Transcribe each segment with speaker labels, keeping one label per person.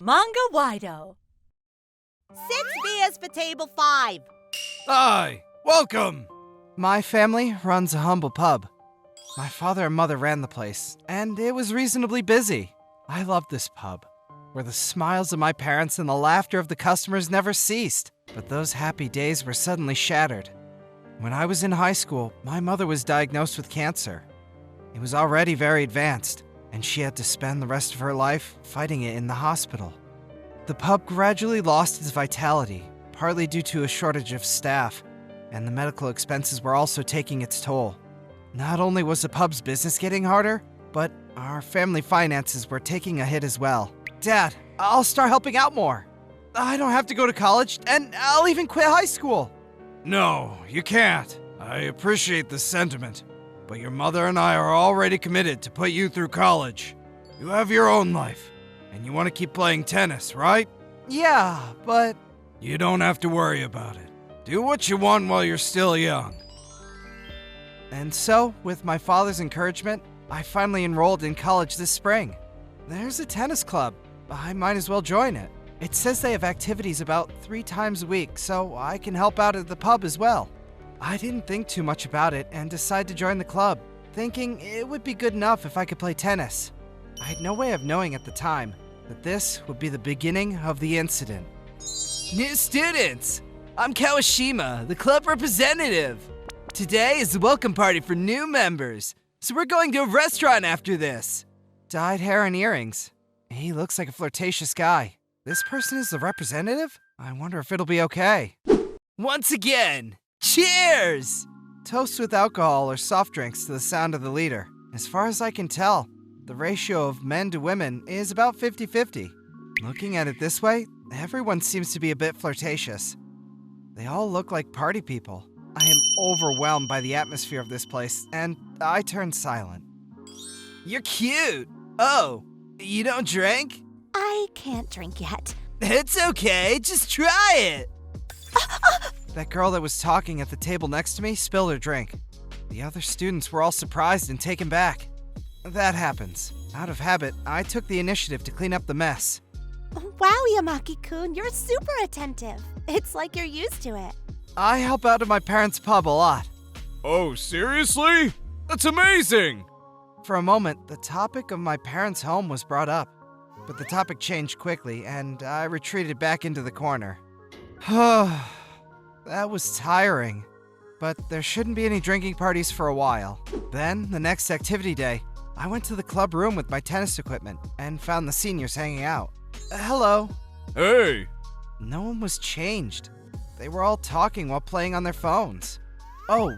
Speaker 1: Manga-Waido.
Speaker 2: 6B is for table 5.
Speaker 3: Hi, welcome.
Speaker 4: My family runs a humble pub. My father and mother ran the place, and it was reasonably busy. I loved this pub, where the smiles of my parents and the laughter of the customers never ceased. But those happy days were suddenly shattered. When I was in high school, my mother was diagnosed with cancer. It was already very advanced, and she had to spend the rest of her life fighting it in the hospital. The pub gradually lost its vitality, partly due to a shortage of staff, and the medical expenses were also taking its toll. Not only was the pub's business getting harder, but our family finances were taking a hit as well. Dad, I'll start helping out more. I don't have to go to college, and I'll even quit high school.
Speaker 3: No, you can't. I appreciate the sentiment, but your mother and I are already committed to put you through college. You have your own life, and you want to keep playing tennis, right?
Speaker 4: Yeah, but...
Speaker 3: You don't have to worry about it. Do what you want while you're still young.
Speaker 4: And so, with my father's encouragement, I finally enrolled in college this spring. There's a tennis club. I might as well join it. It says they have activities about 3 times a week, so I can help out at the pub as well. I didn't think too much about it and decided to join the club, thinking it would be good enough if I could play tennis. I had no way of knowing at the time that this would be the beginning of the incident. New students! I'm Kawashima, the club representative. Today is the welcome party for new members, so we're going to a restaurant after this. Dyed hair and earrings. He looks like a flirtatious guy. This person is the representative? I wonder if it'll be okay. Once again, cheers! Toast with alcohol or soft drinks to the sound of the leader. As far as I can tell, the ratio of men to women is about 50-50. Looking at it this way, everyone seems to be a bit flirtatious. They all look like party people. I am overwhelmed by the atmosphere of this place, and I turn silent. You're cute! Oh, you don't drink?
Speaker 2: I can't drink yet.
Speaker 4: It's okay, just try it! That girl that was talking at the table next to me spilled her drink. The other students were all surprised and taken back. That happens. Out of habit, I took the initiative to clean up the mess.
Speaker 2: Wow, Yamaki-kun, you're super attentive. It's like you're used to it.
Speaker 4: I help out at my parents' pub a lot.
Speaker 3: Oh, seriously? That's amazing!
Speaker 4: For a moment, the topic of my parents' home was brought up, but the topic changed quickly, and I retreated back into the corner. That was tiring, but there shouldn't be any drinking parties for a while. Then, the next activity day, I went to the club room with my tennis equipment and found the seniors hanging out. Hello.
Speaker 3: Hey!
Speaker 4: No one was changed. They were all talking while playing on their phones. Oh,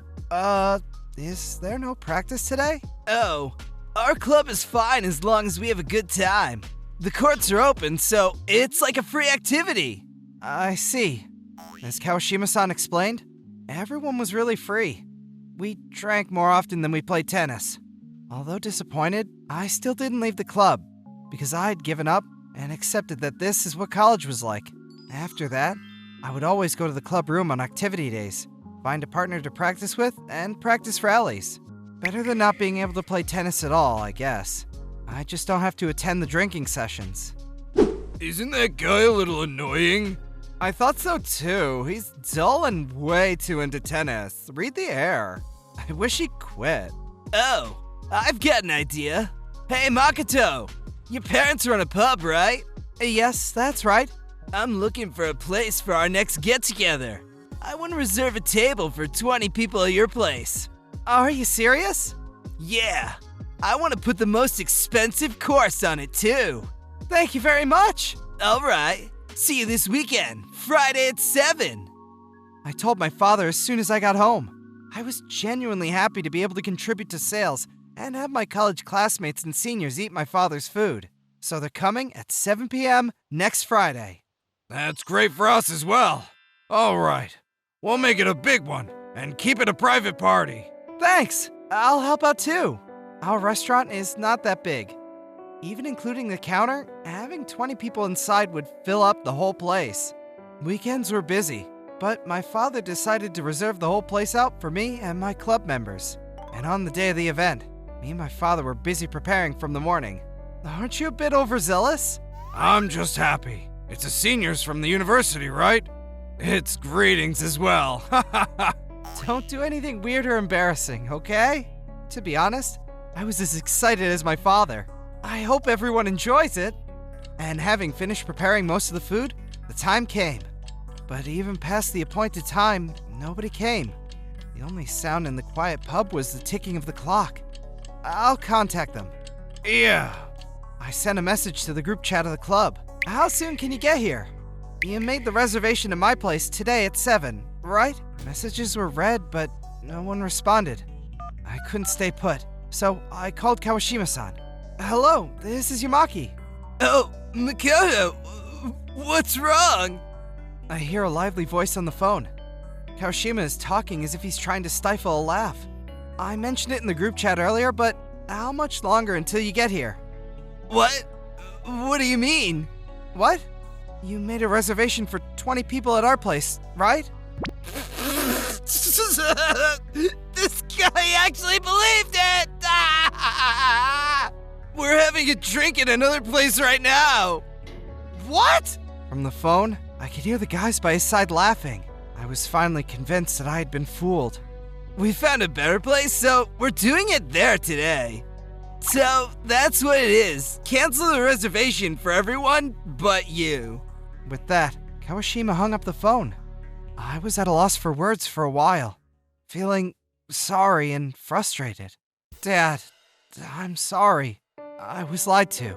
Speaker 4: is there no practice today? Oh, our club is fine as long as we have a good time. The courts are open, so it's like a free activity. I see. As Kawashima-san explained, everyone was really free. We drank more often than we played tennis. Although disappointed, I still didn't leave the club because I had given up and accepted that this is what college was like. After that, I would always go to the club room on activity days, find a partner to practice with, and practice rallies. Better than not being able to play tennis at all, I guess. I just don't have to attend the drinking sessions.
Speaker 3: Isn't that guy a little annoying?
Speaker 4: I thought so too. He's dull and way too into tennis. Read the air. I wish he'd quit. Oh, I've got an idea. Hey, Makoto! Your parents run a pub, right? Yes, that's right. I'm looking for a place for our next get-together. I want to reserve a table for 20 people at your place. Are you serious? Yeah. I want to put the most expensive course on it, too. Thank you very much. All right. See you this weekend, Friday at 7. I told my father as soon as I got home. I was genuinely happy to be able to contribute to sales and have my college classmates and seniors eat my father's food. So they're coming at 7 p.m. next Friday.
Speaker 3: That's great for us as well. All right. We'll make it a big one and keep it a private party.
Speaker 4: Thanks. I'll help out too. Our restaurant is not that big. Even including the counter, having 20 people inside would fill up the whole place. Weekends were busy, but my father decided to reserve the whole place out for me and my club members. And on the day of the event, me and my father were busy preparing from the morning. Aren't you a bit overzealous?
Speaker 3: I'm just happy. It's the seniors from the university, right? It's greetings as well.
Speaker 4: Don't do anything weird or embarrassing, okay? To be honest, I was as excited as my father. I hope everyone enjoys it. And having finished preparing most of the food, the time came. But even past the appointed time, nobody came. The only sound in the quiet pub was the ticking of the clock. I'll contact them.
Speaker 3: Yeah.
Speaker 4: I sent a message to the group chat of the club. How soon can you get here? You made the reservation at my place today at 7, right? Messages were read, but no one responded. I couldn't stay put, so I called Kawashima-san. Hello, this is Yamaki.
Speaker 1: Oh, Makoto, what's wrong?
Speaker 4: I hear a lively voice on the phone. Kawashima is talking as if he's trying to stifle a laugh. I mentioned it in the group chat earlier, but how much longer until you get here?
Speaker 1: What? What do you mean?
Speaker 4: What? You made a reservation for 20 people at our place, right?
Speaker 1: This guy actually believed it! We're having a drink at another place right now!
Speaker 4: What? From the phone, I could hear the guys by his side laughing. I was finally convinced that I had been fooled.
Speaker 1: We found a better place, so we're doing it there today. So, that's what it is. Cancel the reservation for everyone but you.
Speaker 4: With that, Kawashima hung up the phone. I was at a loss for words for a while, feeling sorry and frustrated. Dad, I'm sorry. I was lied to.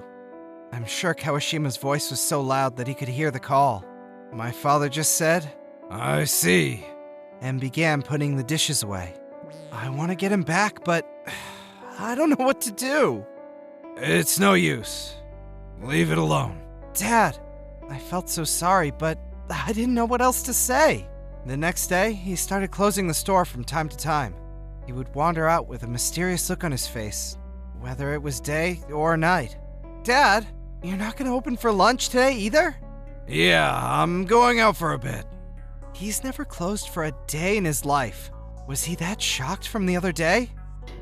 Speaker 4: I'm sure Kawashima's voice was so loud that he could hear the call. My father just said,
Speaker 3: I see.
Speaker 4: and began putting the dishes away. I want to get him back, but I don't know what to do.
Speaker 3: It's no use. Leave it alone.
Speaker 4: Dad, I felt so sorry, but I didn't know what else to say. The next day, he started closing the store from time to time. He would wander out with a mysterious look on his face, whether it was day or night. Dad, you're not going to open for lunch today either?
Speaker 3: Yeah, I'm going out for a bit.
Speaker 4: He's never closed for a day in his life. Was he that shocked from the other day?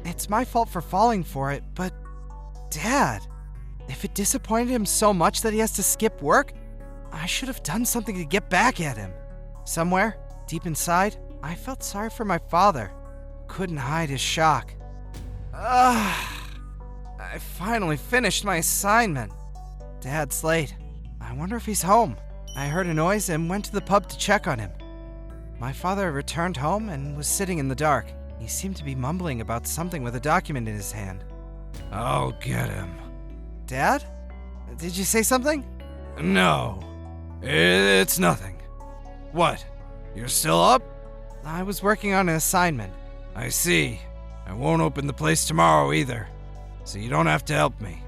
Speaker 4: It's my fault for falling for it, but Dad, if it disappointed him so much that he has to skip work, I should have done something to get back at him. Somewhere, deep inside, I felt sorry for my father. Couldn't hide his shock. I finally finished my assignment. Dad's late. I wonder if he's home. I heard a noise and went to the pub to check on him. My father returned home and was sitting in the dark. He seemed to be mumbling about something with a document in his hand.
Speaker 3: I'll get him.
Speaker 4: Dad? Did you say something?
Speaker 3: No, it's nothing. What? You're still up?
Speaker 4: I was working on an assignment.
Speaker 3: I see. I won't open the place tomorrow either, so you don't have to help me.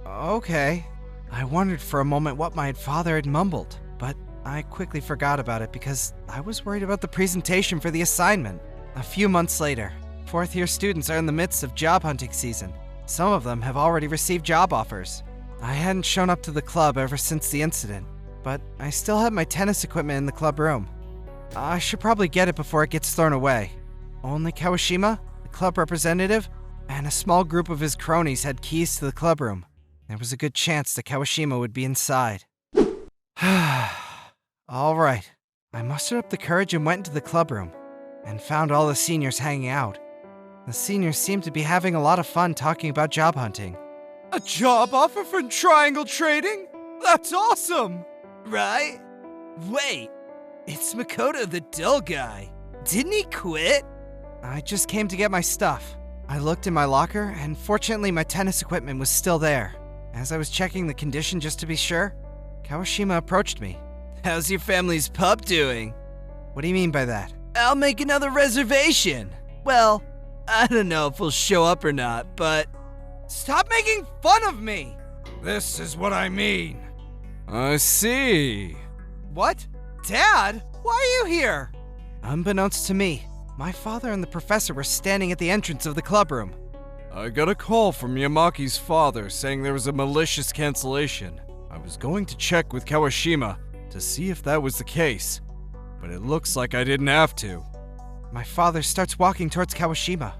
Speaker 4: Okay. I wondered for a moment what my father had mumbled, but I quickly forgot about it because I was worried about the presentation for the assignment. A few months later, fourth-year students are in the midst of job hunting season. Some of them have already received job offers. I hadn't shown up to the club ever since the incident, but I still had my tennis equipment in the club room. I should probably get it before it gets thrown away. Only Kawashima, the club representative, and a small group of his cronies had keys to the club room. There was a good chance that Kawashima would be inside. All right. I mustered up the courage and went into the club room, and found all the seniors hanging out. The seniors seemed to be having a lot of fun talking about job hunting.
Speaker 3: A job offer from Triangle Trading? That's awesome!
Speaker 1: Right? Wait, it's Makoto the dull guy. Didn't he quit?
Speaker 4: I just came to get my stuff. I looked in my locker, and fortunately my tennis equipment was still there. As I was checking the condition just to be sure, Kawashima approached me.
Speaker 1: How's your family's pup doing?
Speaker 4: What do you mean by that?
Speaker 1: I'll make another reservation. Well, I don't know if we'll show up or not, but...
Speaker 4: Stop making fun of me!
Speaker 3: This is what I mean. I see.
Speaker 4: What? Dad? Why are you here? Unbeknownst to me, my father and the professor were standing at the entrance of the club room.
Speaker 3: I got a call from Yamaki's father saying there was a malicious cancellation. I was going to check with Kawashima to see if that was the case, but it looks like I didn't have to.
Speaker 4: My father starts walking towards Kawashima.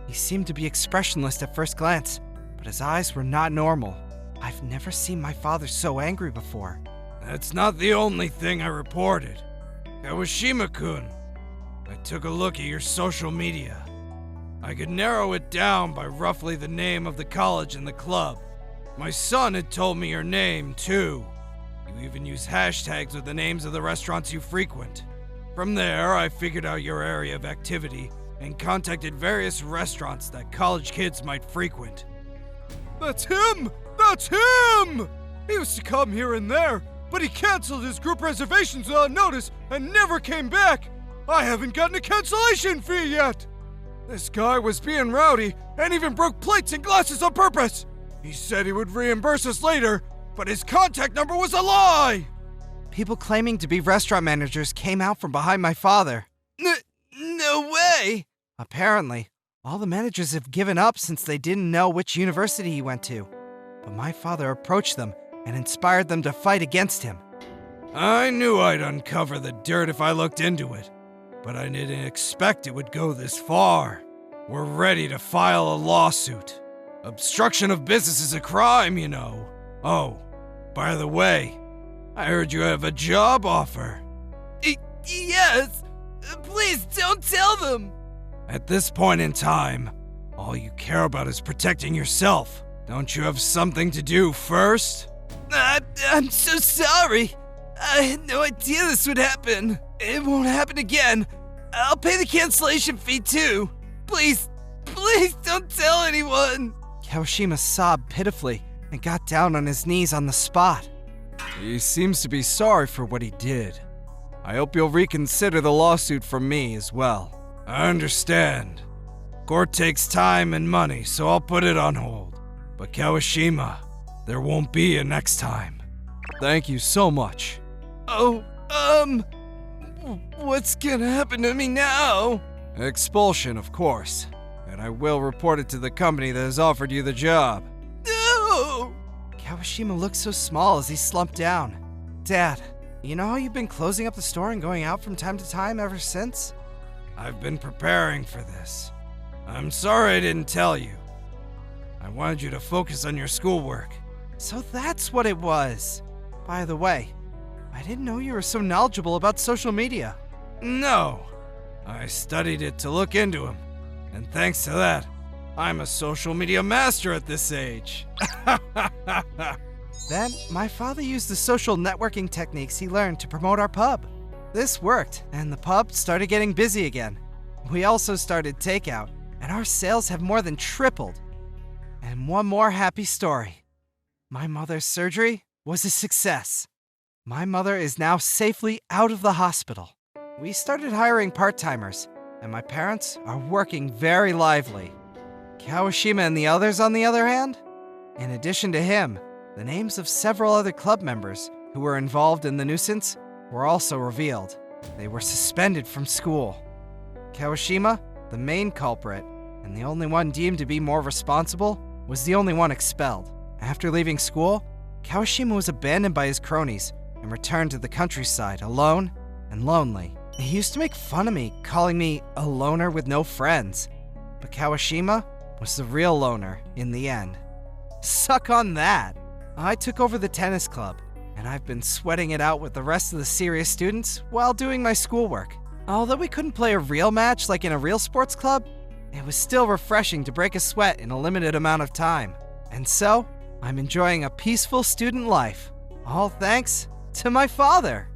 Speaker 4: He seemed to be expressionless at first glance, but his eyes were not normal. I've never seen my father so angry before.
Speaker 3: That's not the only thing I reported. Kawashima-kun, I took a look at your social media. I could narrow it down by roughly the name of the college and the club. My son had told me your name, too. You even use hashtags with the names of the restaurants you frequent. From there, I figured out your area of activity and contacted various restaurants that college kids might frequent.
Speaker 5: That's him! That's him! He used to come here and there, but he canceled his group reservations without notice and never came back. I haven't gotten a cancellation fee yet. This guy was being rowdy and even broke plates and glasses on purpose. He said he would reimburse us later, but his contact number was a lie.
Speaker 4: People claiming to be restaurant managers came out from behind my father.
Speaker 1: No way!
Speaker 4: Apparently, all the managers have given up since they didn't know which university he went to. But my father approached them and inspired them to fight against him.
Speaker 3: I knew I'd uncover the dirt if I looked into it, but I didn't expect it would go this far. We're ready to file a lawsuit. Obstruction of business is a crime, you know. Oh, by the way, I heard you have a job offer.
Speaker 1: Yes! Please don't tell them!
Speaker 3: At this point in time, all you care about is protecting yourself. Don't you have something to do first?
Speaker 1: I'm so sorry. I had no idea this would happen. It won't happen again. I'll pay the cancellation fee too. Please don't tell anyone.
Speaker 4: Kawashima sobbed pitifully and got down on his knees on the spot.
Speaker 3: He seems to be sorry for what he did. I hope you'll reconsider the lawsuit from me as well. I understand. Court takes time and money, so I'll put it on hold. But Kawashima, there won't be a next time. Thank you so much.
Speaker 1: Oh, what's gonna happen to me now?
Speaker 3: Expulsion, of course. And I will report it to the company that has offered you the job.
Speaker 1: No!
Speaker 4: Kawashima looked so small as he slumped down. Dad, you know how you've been closing up the store and going out from time to time ever since?
Speaker 3: I've been preparing for this. I'm sorry I didn't tell you. I wanted you to focus on your schoolwork.
Speaker 4: So that's what it was. By the way, I didn't know you were so knowledgeable about social media.
Speaker 3: No, I studied it to look into them. And thanks to that, I'm a social media master at this age.
Speaker 4: Then, my father used the social networking techniques he learned to promote our pub. This worked, and the pub started getting busy again. We also started takeout, and our sales have more than tripled. And one more happy story. My mother's surgery was a success. My mother is now safely out of the hospital. We started hiring part-timers, and my parents are working very lively. Kawashima and the others, on the other hand? In addition to him, the names of several other club members who were involved in the nuisance were also revealed. They were suspended from school. Kawashima, the main culprit, and the only one deemed to be more responsible, was the only one expelled. After leaving school, Kawashima was abandoned by his cronies and returned to the countryside alone and lonely. He used to make fun of me, calling me a loner with no friends. But Kawashima was the real loner in the end. Suck on that! I took over the tennis club, and I've been sweating it out with the rest of the serious students while doing my schoolwork. Although we couldn't play a real match like in a real sports club, it was still refreshing to break a sweat in a limited amount of time. And so, I'm enjoying a peaceful student life. All thanks to my father.